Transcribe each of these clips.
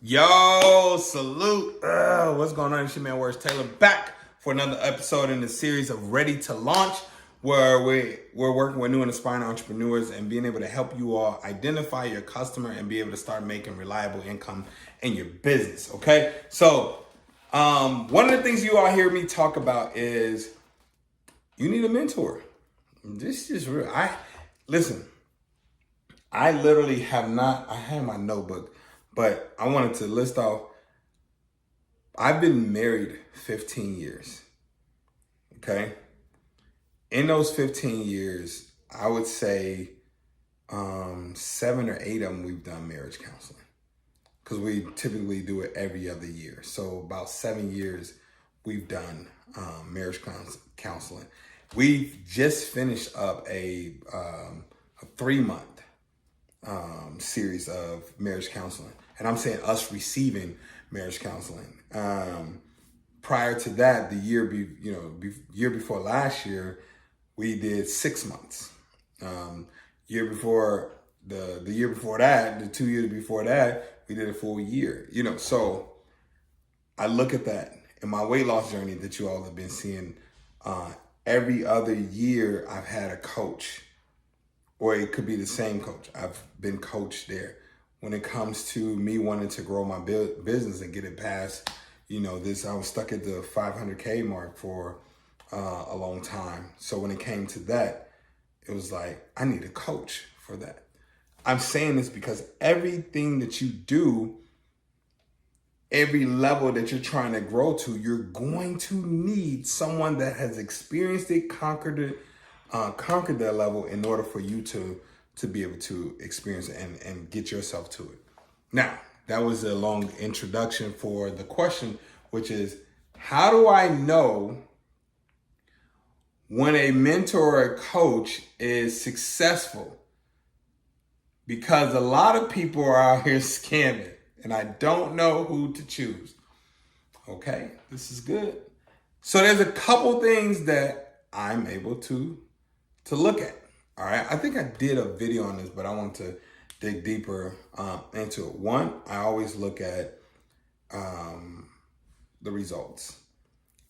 Yo, salute. What's going on? It's your man, Words Taylor, back for another episode in the series of Ready to Launch, where we're working with new and aspiring entrepreneurs and being able to help you all identify your customer and be able to start making reliable income in your business. Okay, so one of the things you all hear me talk about is you need a mentor. This is real. Listen. I literally have not. I have my notebook, but I wanted to list off. I've been married 15 years. Okay. In those 15 years, I would say 7 or 8 of them we've done marriage counseling because we typically do it every other year. So about 7 years we've done marriage counseling. We've just finished up a 3-month series of marriage counseling, and I'm saying us receiving marriage counseling. Prior to that, the year before last year, we did 6 months. Year before the year before that, the 2 years before that, we did a full year. So I look at that in my weight loss journey that you all have been seeing. Every other year, I've had a coach. Or it could be the same coach. I've been coached there. When it comes to me wanting to grow my business and get it past, I was stuck at the 500K mark for a long time. So when it came to that, it was like, I need a coach for that. I'm saying this because everything that you do, every level that you're trying to grow to, you're going to need someone that has experienced it, conquered that level in order for you to be able to experience it and get yourself to it. Now, that was a long introduction for the question, which is, how do I know when a mentor or a coach is successful? Because a lot of people are out here scamming, and I don't know who to choose. Okay, this is good. So there's a couple things that I'm able to look at. All right. I think I did a video on this, but I want to dig deeper into it. One, I always look at the results.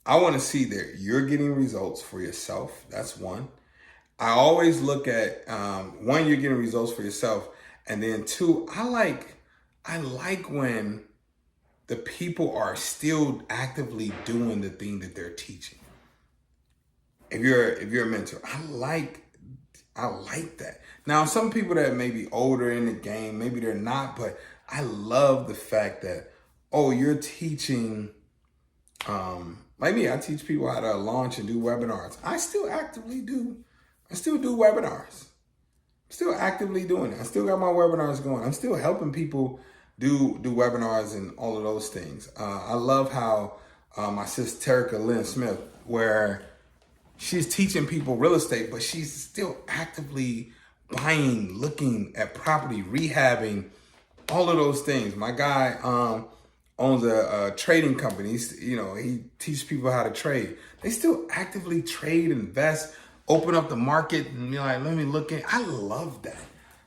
I want to see that you're getting results for yourself. That's one. I always look at one, you're getting results for yourself, and then two, I like when the people are still actively doing the thing that they're teaching. If you're a mentor, I like that. Now, some people that may be older in the game, maybe they're not, but I love the fact that, you're teaching, like me, I teach people how to launch and do webinars. I still do webinars. I'm still actively doing it. I still got my webinars going. I'm still helping people do webinars and all of those things. I love how my sister Terica Lynn Smith, where she's teaching people real estate, but she's still actively buying, looking at property, rehabbing, all of those things. My guy owns a trading company. He teaches people how to trade. They still actively trade, invest, open up the market, and you're like, let me look at. I love that.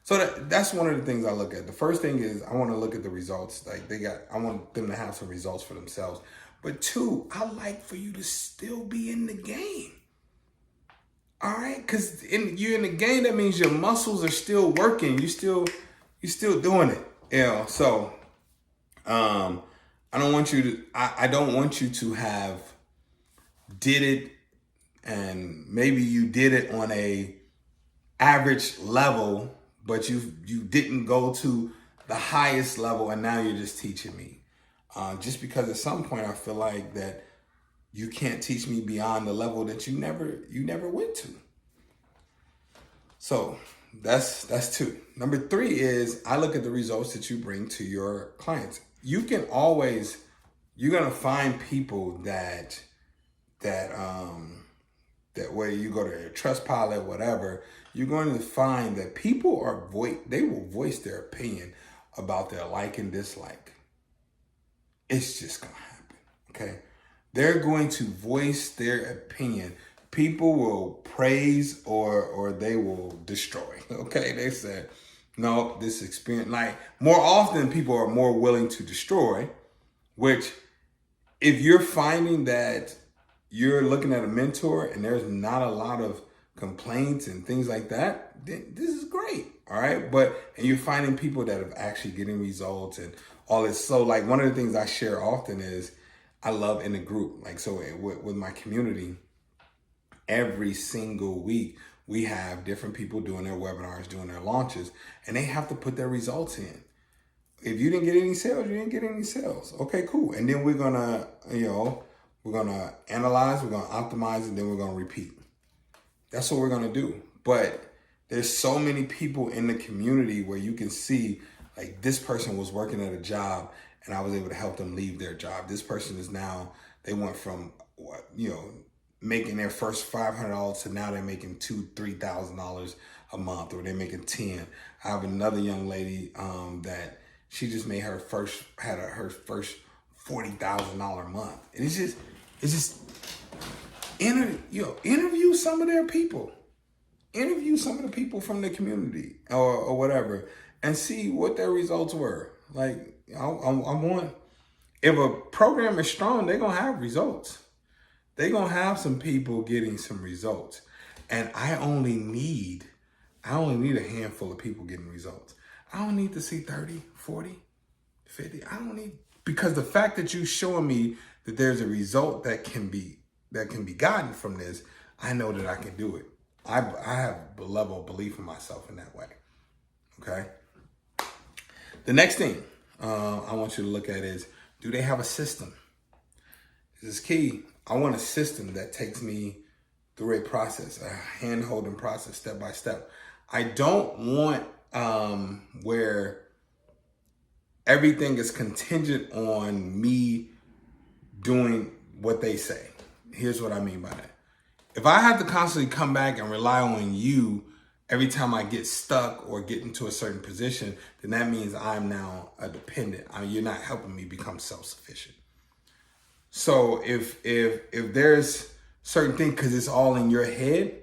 So that's one of the things I look at. The first thing is I want to look at the results. I want them to have some results for themselves. But two, I like for you to still be in the game. All right, because you're in the game, that means your muscles are still working. You're still doing it. So I don't want you to have did it, and maybe you did it on a average level, but you didn't go to the highest level, and now you're just teaching me. Just because at some point I feel like that you can't teach me beyond the level that you never went to. So that's two. Number three is I look at the results that you bring to your clients. You're gonna find people that where you go to Trustpilot, whatever, you're going to find that people they will voice their opinion about their like and dislike. It's just gonna happen. Okay. They're going to voice their opinion. People will praise or they will destroy. Okay, they said No, this experience, like more often people are more willing to destroy, which if you're finding that you're looking at a mentor and there's not a lot of complaints and things like that, then this is great. All right. And you're finding people that have actually getting results and all this. So like one of the things I share often is I love in a group, like, so with my community, every single week, we have different people doing their webinars, doing their launches, and they have to put their results in. If you didn't get any sales, you didn't get any sales. Okay, cool. And then we're gonna, we're gonna analyze, we're gonna optimize, and then we're gonna repeat. That's what we're gonna do. But there's so many people in the community where you can see, like, this person was working at a job and I was able to help them leave their job. This person is now, they went from, making their first $500 to now they're making $2,000-$3,000 a month, or they're making 10. I have another young lady that she just made her first $40,000 a month. And it's just interview some of their people. Interview some of the people from the community or whatever and see what their results were. Like, I want, if a program is strong, they're going to have results. They're going to have some people getting some results. And I only need a handful of people getting results. I don't need to see 30, 40, 50. I don't need, because the fact that you showing me that there's a result that can be gotten from this, I know that I can do it. I have a level of belief in myself in that way. Okay. The next thing I want you to look at is, do they have a system? This is key. I want a system that takes me through a process, a hand-holding process, step by step. I don't want where everything is contingent on me doing what they say. Here's what I mean by that. If I have to constantly come back and rely on you every time I get stuck or get into a certain position, then that means I'm now a dependent. You're not helping me become self-sufficient. So if there's certain things, because it's all in your head,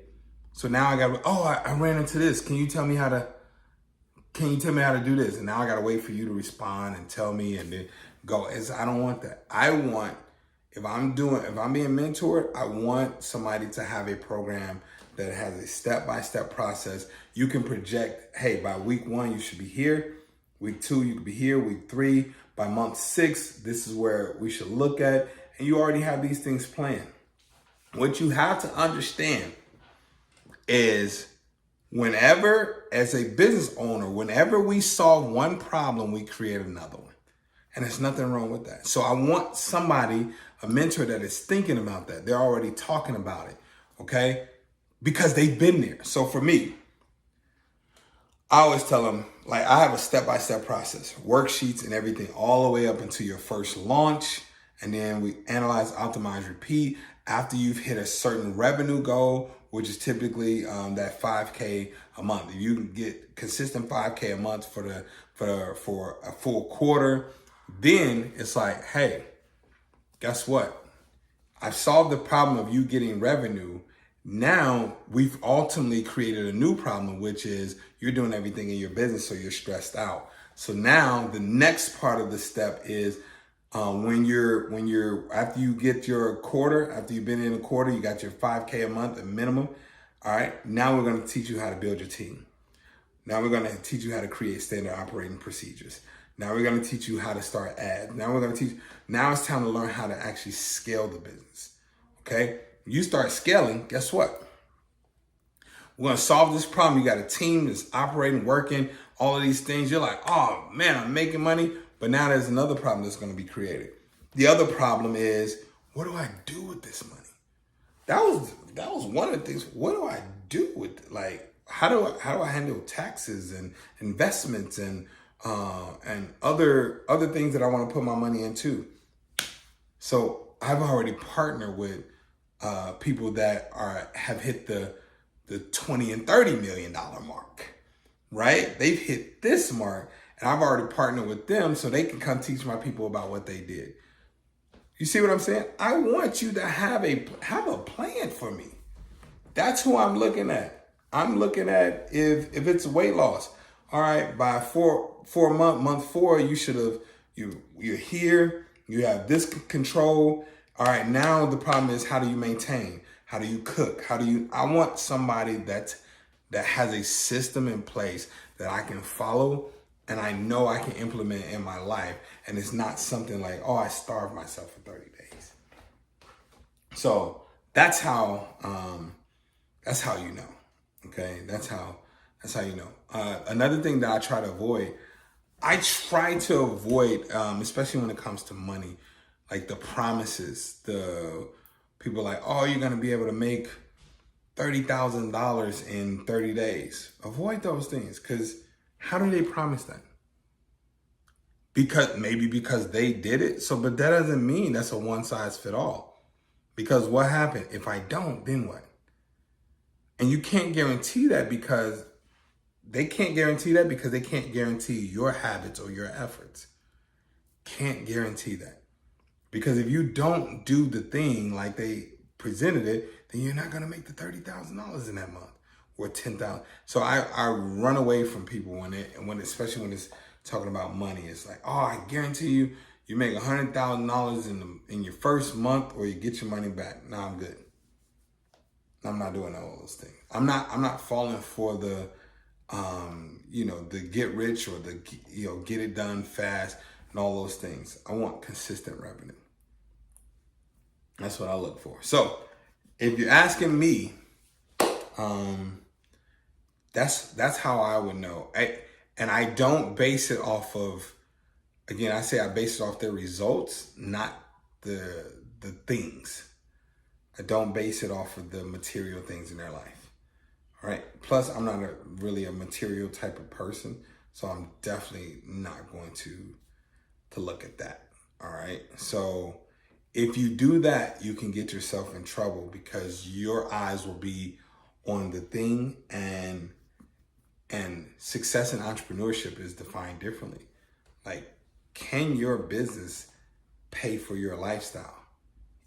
so now I ran into this. Can you tell me how to do this? And now I got to wait for you to respond and tell me and then go. I don't want that. I want, if I'm being mentored, I want somebody to have a program that has a step-by-step process. You can project, hey, by week 1, you should be here. Week 2, you could be here. Week 3, by month 6, this is where we should look at. And you already have these things planned. What you have to understand is whenever, as a business owner, whenever we solve one problem, we create another one. And there's nothing wrong with that. So I want somebody, a mentor that is thinking about that. They're already talking about it, okay? Because they've been there. So for me, I always tell them, like, I have a step-by-step process, worksheets and everything, all the way up until your first launch. And then we analyze, optimize, repeat. After you've hit a certain revenue goal, which is typically that 5K a month. If you can get consistent 5K a month for a full quarter, then it's like, hey, guess what? I've solved the problem of you getting revenue. Now we've ultimately created a new problem, which is you're doing everything in your business, so you're stressed out. So now the next part of the step is when you're after you get your quarter, after you've been in a quarter, you got your 5K a month at minimum. All right. Now we're going to teach you how to build your team. Now we're going to teach you how to create standard operating procedures. Now we're going to teach you how to start ads. Now it's time to learn how to actually scale the business. Okay. You start scaling, guess what? We're going to solve this problem. You got a team that's operating, working, all of these things. You're like, oh man, I'm making money. But now there's another problem that's going to be created. The other problem is, what do I do with this money? That was one of the things. What do I do with it? Like, how do I handle taxes and investments and other things that I want to put my money into? So I've already partnered with people that have hit the $20 and $30 million mark, right? They've hit this mark. And I've already partnered with them so they can come teach my people about what they did. You see what I'm saying? I want you to have a plan for me. That's who I'm looking at. I'm looking at if it's weight loss. All right, by month 4, you should have, you're here, you have this control. All right, now the problem is, how do you maintain? How do you cook? I want somebody that has a system in place that I can follow and I know I can implement in my life. And it's not something like, oh, I starved myself for 30 days. So that's how you know. Okay, that's how you know. Another thing that I try to avoid, especially when it comes to money, like the promises. The people like, oh, you're gonna be able to make $30,000 in 30 days. Avoid those things, because how do they promise that? Because they did it. So, but that doesn't mean that's a one size fit all. Because what happened? If I don't, then what? And you can't guarantee that, because they can't guarantee that, because they can't guarantee your habits or your efforts. Can't guarantee that. Because if you don't do the thing like they presented it, then you're not going to make the $30,000 in that month, or $10,000. So I run away from people especially when it's talking about money. It's like, oh, I guarantee you make $100,000 in your first month, or you get your money back. No, I'm good. I'm not doing all those things. I'm not falling for the the get rich, or the get it done fast and all those things. I want consistent revenue. That's what I look for. So if you're asking me, that's how I would know. And I don't base it off of, again, I base it off their results, not the things. I don't base it off of the material things in their life. All right. Plus, I'm not really a material type of person, so I'm definitely not going to look at that. All right. So if you do that, you can get yourself in trouble, because your eyes will be on the thing, and success in entrepreneurship is defined differently. Like, can your business pay for your lifestyle?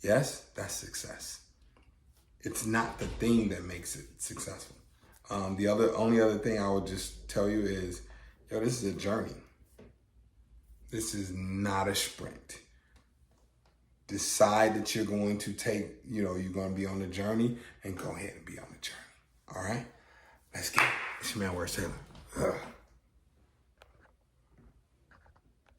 Yes, that's success. It's not the thing that makes it successful. The only other thing I would just tell you is, this is a journey. This is not a sprint. Decide that you're going to you're going to be on the journey, and go ahead and be on the journey. All right? Let's get it. It's your man, Wes Taylor. Ugh.